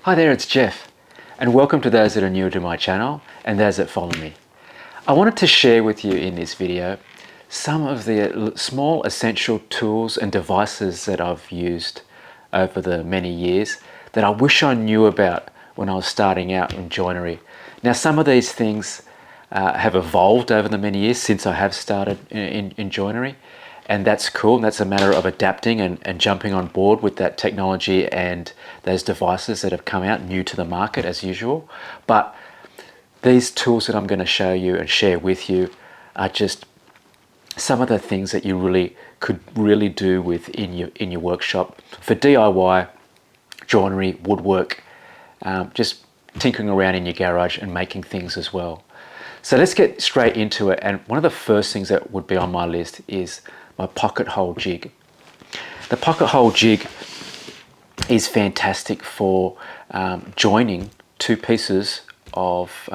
Hi there, it's Jeff, and welcome to those that are new to my channel and those that follow me. I wanted to share with you in this video some of the small essential tools and devices that I've used over the many years that I wish I knew about when I was starting out in joinery. Now, some of these things have evolved over the many years since I have started in joinery, and that's cool. That's a matter of adapting and jumping on board with that technology and those devices that have come out new to the market as usual. But these tools that I'm going to show you and share with you are just some of the things that you could do with in your workshop for DIY joinery, woodwork, just tinkering around in your garage and making things as well. So let's get straight into it. And one of the first things that would be on my list is my pocket hole jig. The pocket hole jig is fantastic for joining two pieces of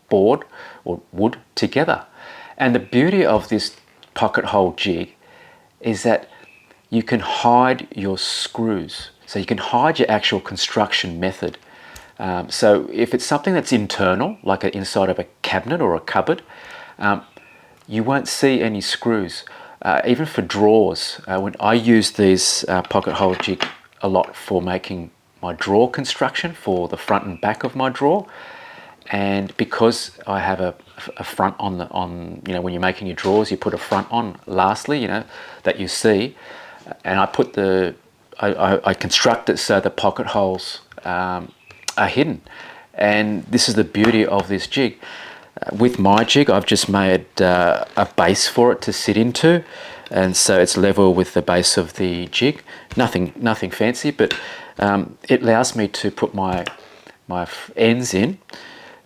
board or wood together. And the beauty of this pocket hole jig is that you can hide your screws. So you can hide your actual construction method. So if it's something that's internal, like inside of a cabinet or a cupboard, you won't see any screws. Even for drawers, when I use these pocket hole jig a lot for making my drawer construction for the front and back of my drawer, and because I have a front on when you're making your drawers, you put a front on lastly, that you see, and I construct it so the pocket holes are hidden. And this is the beauty of this jig. With my jig, I've just made a base for it to sit into, and so it's level with the base of the jig. Nothing fancy, but it allows me to put my ends in,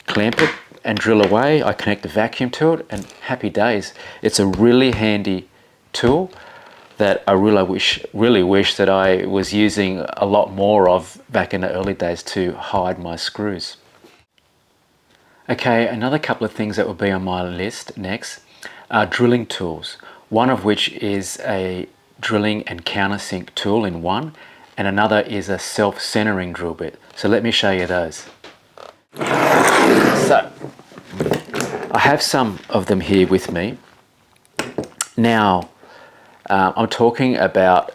clamp it, and drill away. I connect the vacuum to it, and happy days. It's a really handy tool that I really wish that I was using a lot more of back in the early days to hide my screws. Okay, another couple of things that will be on my list next are drilling tools. One of which is a drilling and countersink tool in one, and another is a self-centering drill bit. So let me show you those. So I have some of them here with me. Now, I'm talking about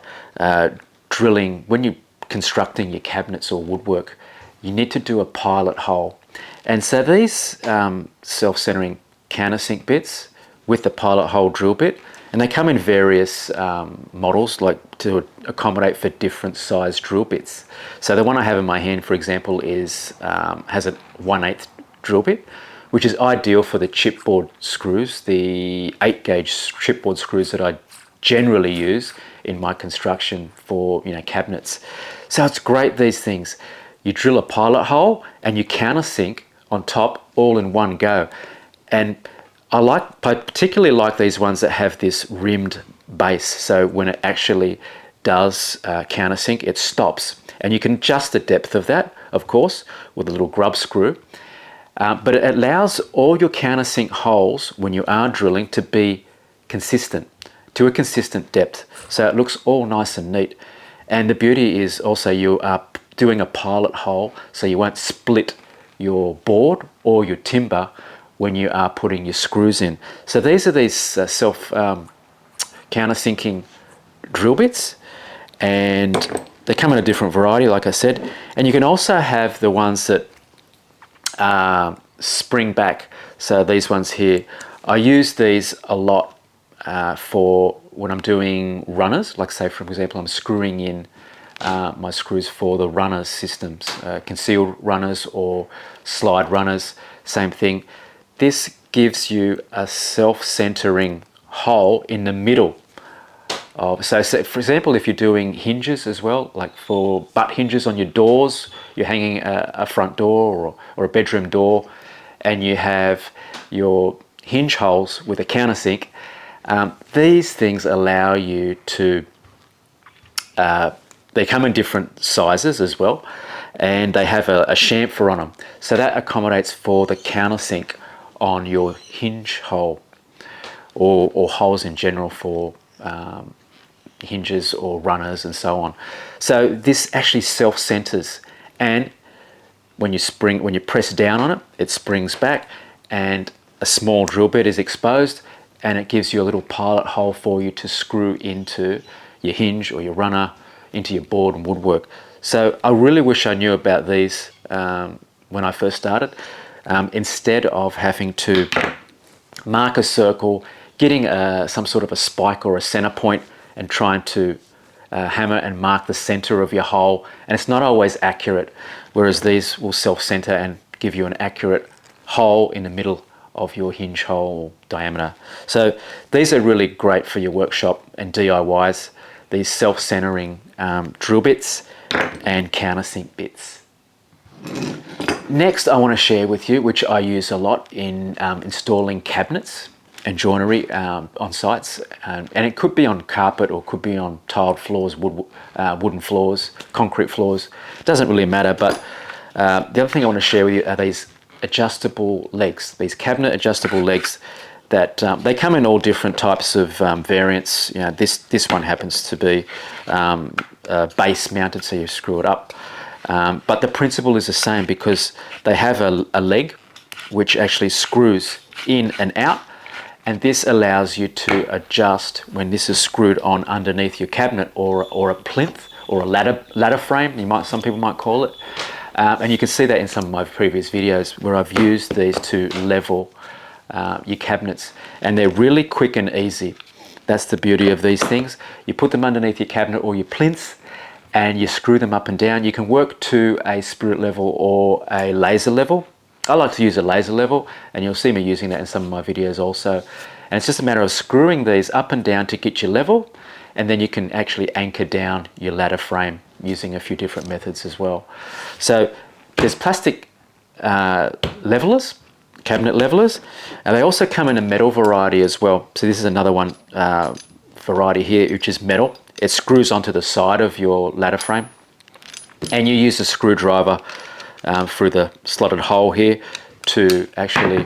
drilling. When you're constructing your cabinets or woodwork, you need to do a pilot hole. And so these self-centering countersink bits with the pilot hole drill bit, and they come in various models, like to accommodate for different size drill bits. So the one I have in my hand, for example, has a 1/8 drill bit, which is ideal for the chipboard screws, the 8-gauge chipboard screws that I generally use in my construction for cabinets. So it's great, these things. You drill a pilot hole and you countersink on top all in one go. And I particularly like these ones that have this rimmed base. So when it actually does countersink, it stops. And you can adjust the depth of that, of course, with a little grub screw. But it allows all your countersink holes when you are drilling to be consistent, to a consistent depth. So it looks all nice and neat. And the beauty is also you are doing a pilot hole, so you won't split your board or your timber when you are putting your screws in. So these are these self countersinking drill bits, and they come in a different variety, like I said. And you can also have the ones that spring back. So these ones here, I use these a lot for when I'm doing runners, like say for example I'm screwing in my screws for the runners systems, concealed runners or slide runners, same thing. This gives you a self-centering hole in the middle of, so for example, if you're doing hinges as well, like for butt hinges on your doors, you're hanging a front door or a bedroom door, and you have your hinge holes with a countersink. These things allow you to they come in different sizes as well, and they have a chamfer on them. So that accommodates for the countersink on your hinge hole or holes in general for hinges or runners and so on. So this actually self-centers, and when you press down on it, it springs back, and a small drill bit is exposed, and it gives you a little pilot hole for you to screw into your hinge or your runner, into your board and woodwork. So I really wish I knew about these when I first started. Instead of having to mark a circle, getting some sort of a spike or a center point and trying to hammer and mark the center of your hole, and it's not always accurate, whereas these will self-center and give you an accurate hole in the middle of your hinge hole diameter. So these are really great for your workshop and DIYs, these self-centering drill bits and countersink bits. Next, I want to share with you, which I use a lot in installing cabinets and joinery on sites, and it could be on carpet or could be on tiled floors, wooden floors, concrete floors. It doesn't really matter, but the other thing I want to share with you are these adjustable legs, these cabinet adjustable legs that they come in all different types of variants. You know, this one happens to be base mounted, so you screw it up. But the principle is the same, because they have a leg which actually screws in and out, and this allows you to adjust when this is screwed on underneath your cabinet or a plinth or a ladder frame, some people might call it. And you can see that in some of my previous videos where I've used these to level your cabinets, and they're really quick and easy. That's the beauty of these things. You put them underneath your cabinet or your plinths and you screw them up and down. You can work to a spirit level or a laser level. I like to use a laser level, and you'll see me using that in some of my videos also. And it's just a matter of screwing these up and down to get you level, and then you can actually anchor down your ladder frame using a few different methods as well. So there's plastic levelers, cabinet levelers, and they also come in a metal variety as well. So this is another one variety here, which is metal. It screws onto the side of your ladder frame, and you use a screwdriver through the slotted hole here to actually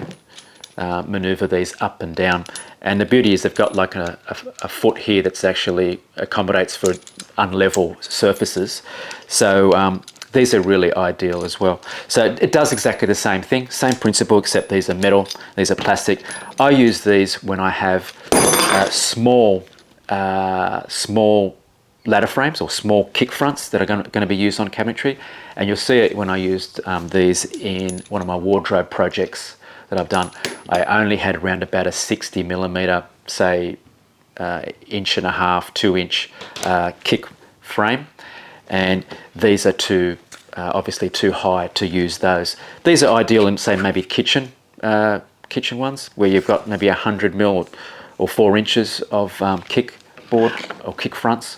maneuver these up and down. And the beauty is they've got like a foot here that's actually accommodates for unlevel surfaces. So these are really ideal as well. So it does exactly the same thing, same principle, except these are metal, these are plastic. I use these when I have small ladder frames or small kick fronts that are going to be used on cabinetry, and you'll see it when I used these in one of my wardrobe projects that I've done. I only had around about a 60mm, say 1.5 inch, 2 inch kick frame, and these are obviously too high to use those. These are ideal in, say, maybe kitchen ones where you've got maybe 100mm or 4 inches of kick board or kick fronts.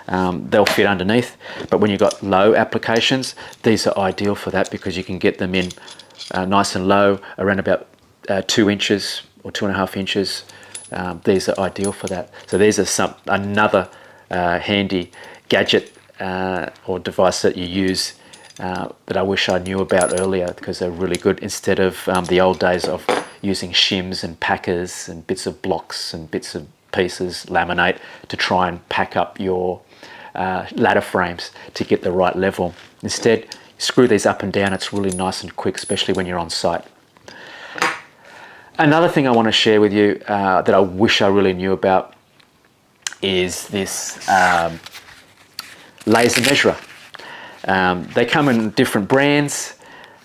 They'll fit underneath, but when you've got low applications, these are ideal for that, because you can get them in nice and low, around about 2 inches or 2.5 inches. These are ideal for that. So these are another handy gadget or device that you use that I wish I knew about earlier, because they're really good, instead of the old days of using shims and packers and bits of blocks and bits of pieces, laminate, to try and pack up your ladder frames to get the right level. Instead, screw these up and down. It's really nice and quick, especially when you're on site. Another thing I want to share with you that I wish I really knew about is this laser measurer. They come in different brands.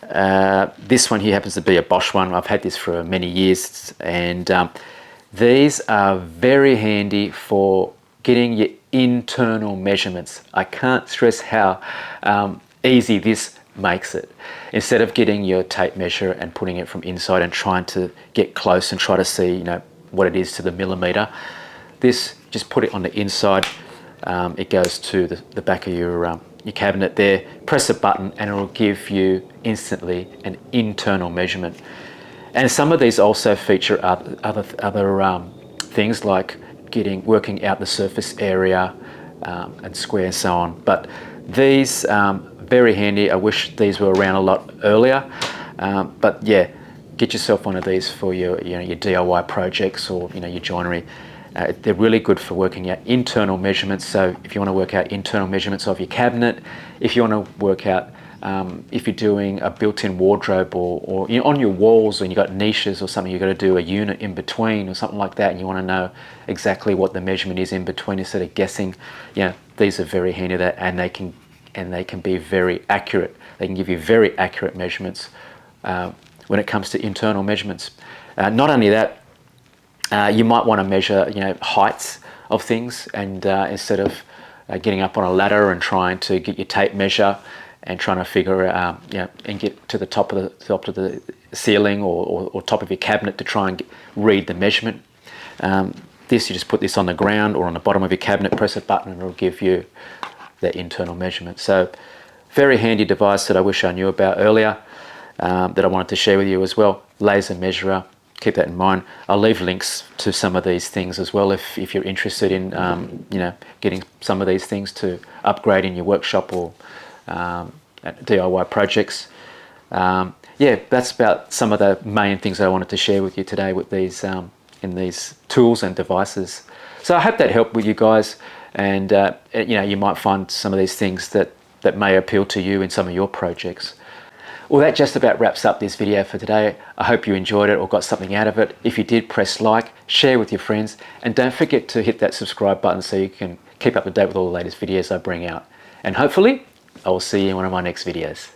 This one here happens to be a Bosch one. I've had this for many years, and these are very handy for getting your internal measurements. I can't stress how easy this makes it. Instead of getting your tape measure and putting it from inside and trying to get close and try to see, what it is to the millimeter, this, just put it on the inside. It goes to the back of your cabinet there. Press a button and it will give you instantly an internal measurement. And some of these also feature other things like working out the surface area and square and so on. But these very handy. I wish these were around a lot earlier. But yeah, get yourself one of these for your your DIY projects or your joinery. They're really good for working out internal measurements. So if you want to work out internal measurements of your cabinet, if you want to work out if you're doing a built-in wardrobe, or on your walls, and you've got niches or something, you've got to do a unit in between or something like that, and you want to know exactly what the measurement is in between instead of guessing. These are very handy, that, and they can be very accurate. They can give you very accurate measurements when it comes to internal measurements. Not only that, you might want to measure heights of things, and instead of getting up on a ladder and trying to get your tape measure and trying to figure out, and get to the top of the ceiling or top of your cabinet to try and read the measurement. You just put this on the ground or on the bottom of your cabinet, press a button, and it'll give you that internal measurement. So, very handy device that I wish I knew about earlier, that I wanted to share with you as well. Laser measurer. Keep that in mind. I'll leave links to some of these things as well if you're interested in getting some of these things to upgrade in your workshop or DIY projects. That's about some of the main things I wanted to share with you today with these in these tools and devices. So I hope that helped with you guys, and you might find some of these things that may appeal to you in some of your projects. Well, that just about wraps up this video for today. I hope you enjoyed it or got something out of it. If you did, press like, share with your friends, and don't forget to hit that subscribe button so you can keep up to date with all the latest videos I bring out. And hopefully, I will see you in one of my next videos.